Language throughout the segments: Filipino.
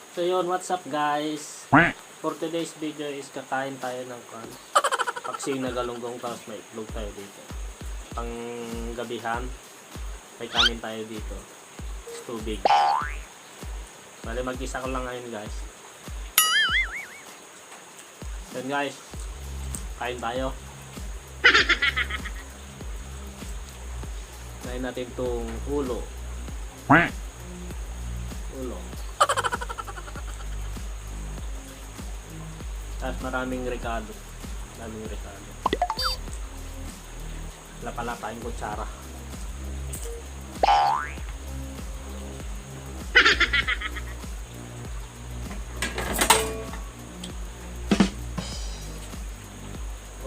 So yun, what's up guys? For today's video is kakain tayo ng paksing na galunggong, tapos may itlog tayo dito. Pang gabihan, may kanin tayo dito. It's tubig. Bali mag-isa ko lang ngayon guys. Then guys, kain tayo. Kain natin itong ulo. Tapos maraming rekado. Lapa-lapain kutsara.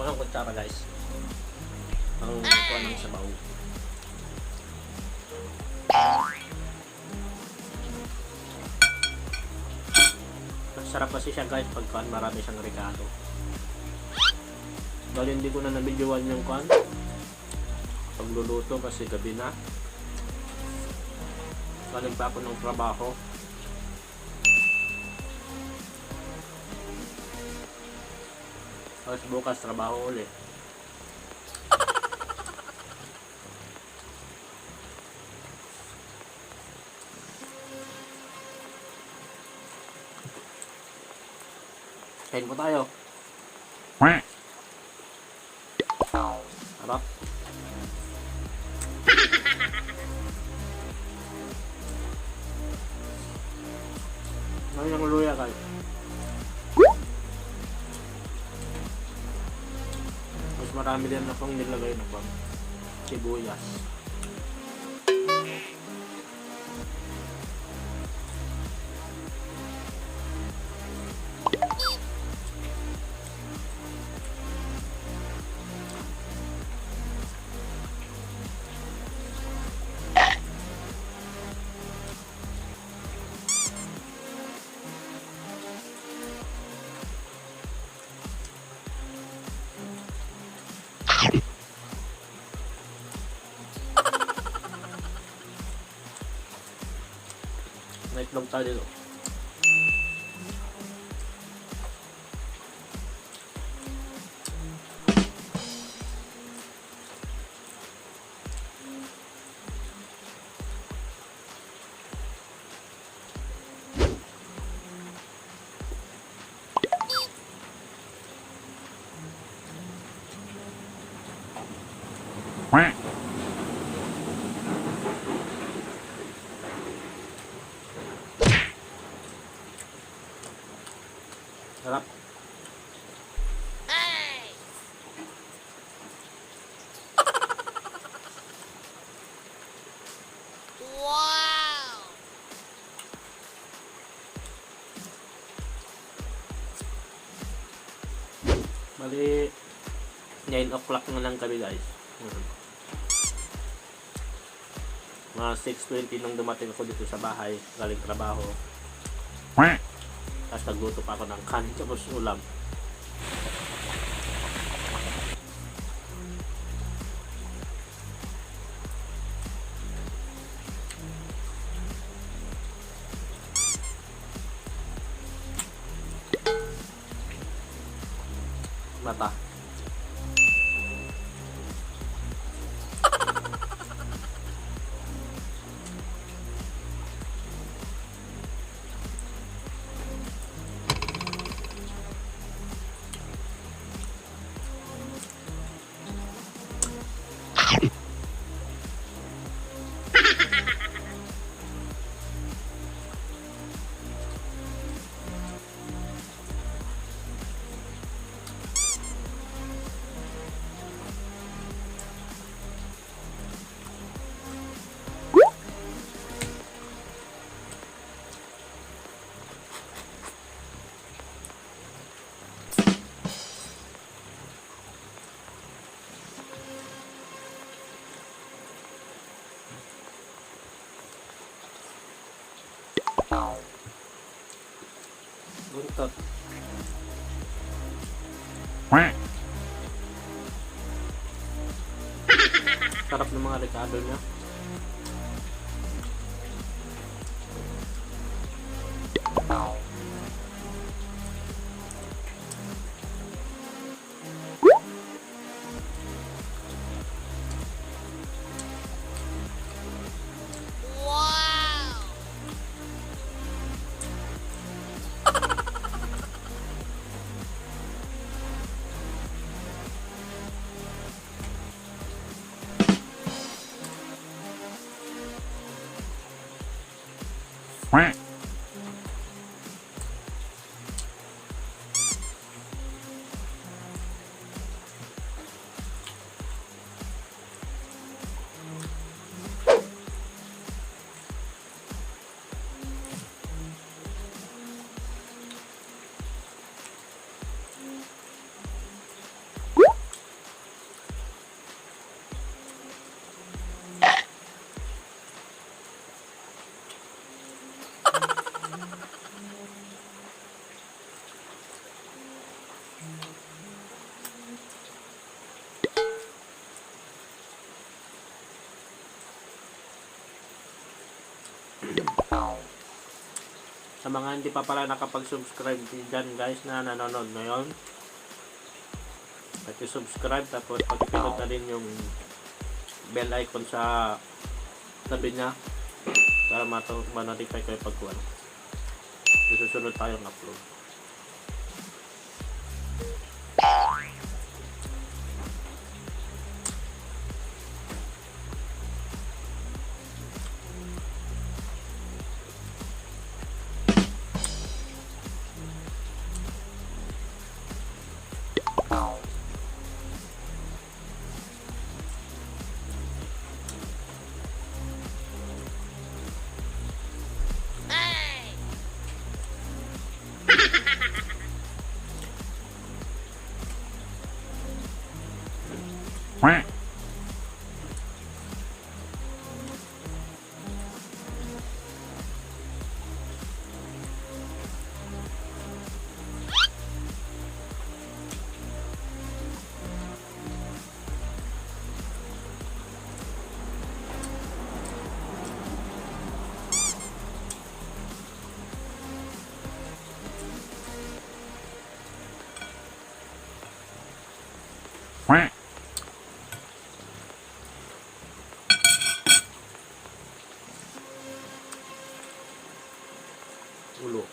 Walang kutsara guys. Ang kuha ng sabaw. Sarap kasi siya guys pag marami siyang rekado. Dahil hindi ko na nabidyoan yung pagluluto kasi gabi na. Galing pa ako ng trabaho. Tapos bukas trabaho ulit. Kain po tayo. Harap. Ano yung luya guys? Mas marami din akong nilagay na sibuyas. May itlog tayo dito. Sarap. Wow! Bali 9 o'clock na lang kami guys. Mga 6:20 nung dumating ako dito sa bahay galing trabaho. Tapos nagluto pa ako ng kanin tapos ulam. Mata. Buntot. Sarap ng mga rekado niya. Wow! Sa mga hindi pa pala nakapag-subscribe dyan guys na nanonood ngayon, pag-subscribe tapos pag-pinod na rin yung bell icon sa tabi niya para ma-notify kayo pag susunod tayong upload. Hey! Ulo.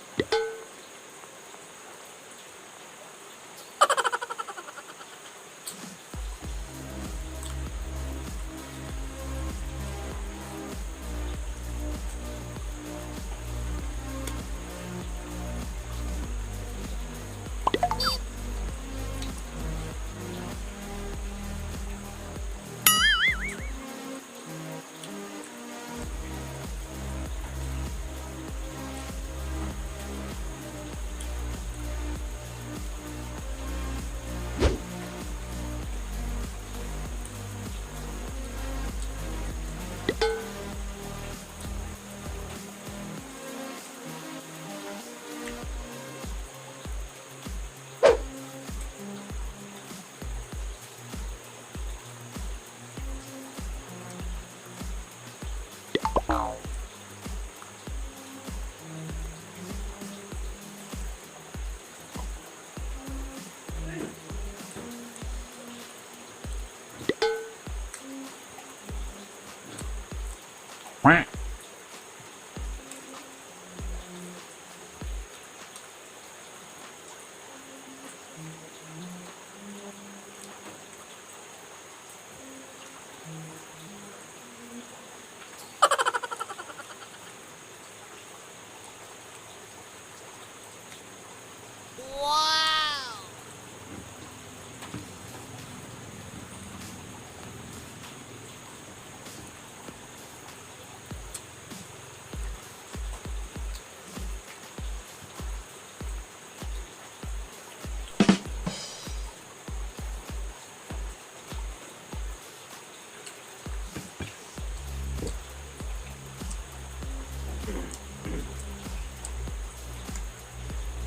Wow!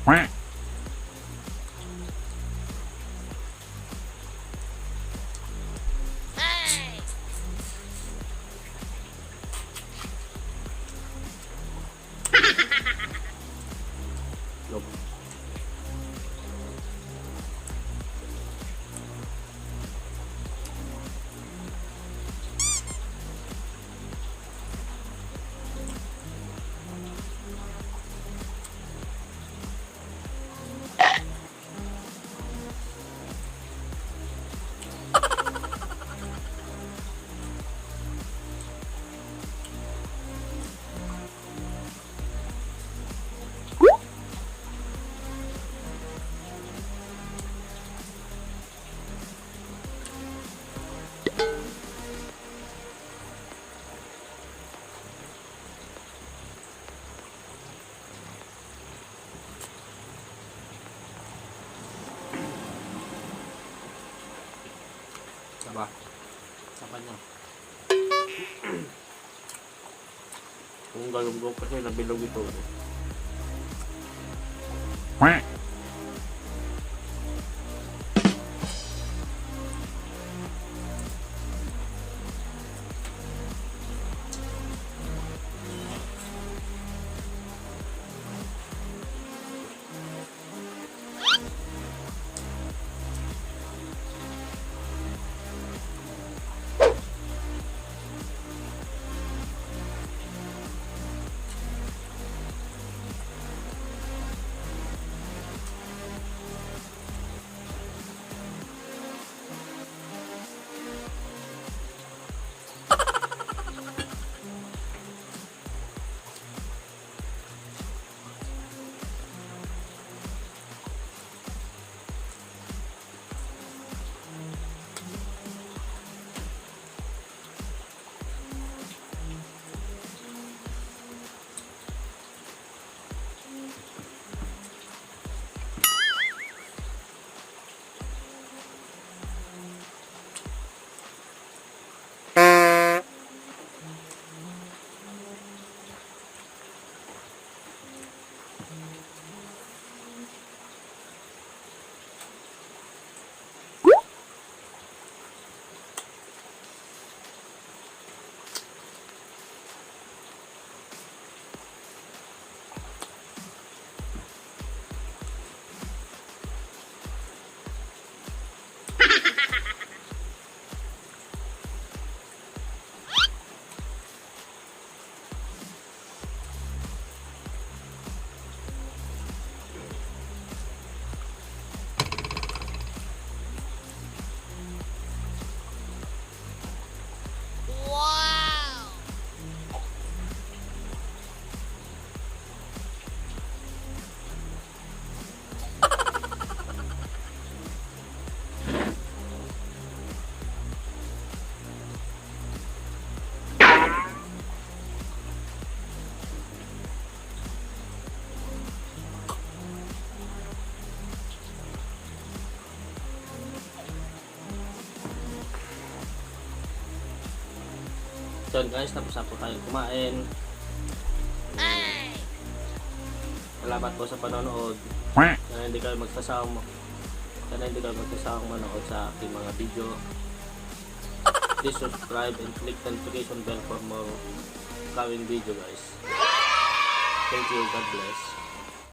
Hey! itlog. Saba. Saba niya. Kung galunggong kasi nabilog ito. Wow! So yun guys, tapos na po tayo kumain. Hey! Salamat po sa panonood. Sana hindi kayo magsasawang manood sa aking mga video. Please subscribe and click the notification bell for more coming video guys. Thank you, God bless.